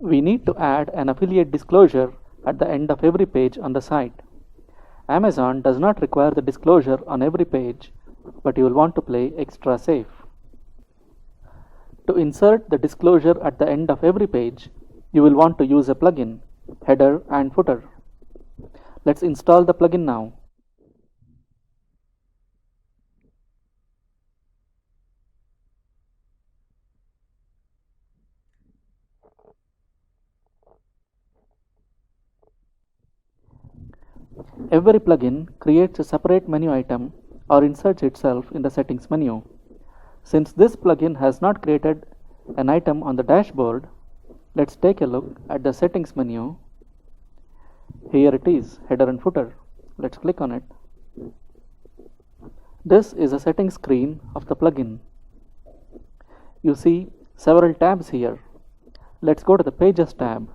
We need to add an affiliate disclosure at the end of every page on the site. Amazon does not require the disclosure on every page, but you will want to play extra safe. To insert the disclosure at the end of every page, you will want to use a plugin, header and footer. Let's install the plugin now. Every plugin creates a separate menu item or inserts itself in the settings menu. Since this plugin has not created an item on the dashboard, let's take a look at the settings menu. Here it is, header and footer. Let's click on it. This is a settings screen of the plugin. You see several tabs here. Let's go to the Pages tab.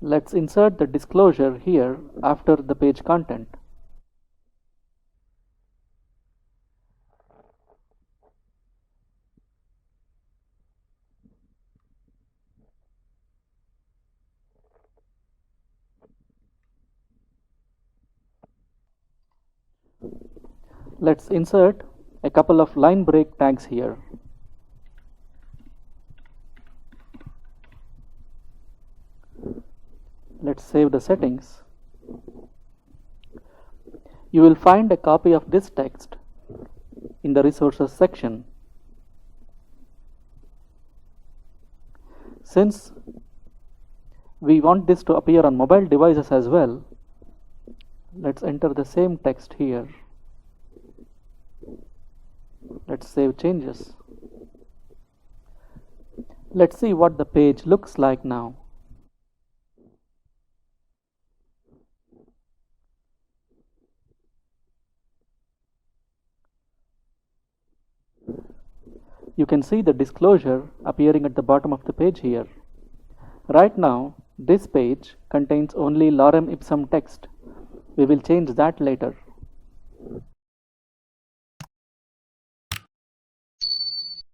Let's insert the disclosure here after the page content. Let's insert a couple of line break tags here. Let's save the settings. You will find a copy of this text in the resources section. Since we want this to appear on mobile devices as well, let's enter the same text here. Let's save changes. Let's see what the page looks like now. You can see the disclosure appearing at the bottom of the page here. Right now, this page contains only lorem ipsum text. We will change that later.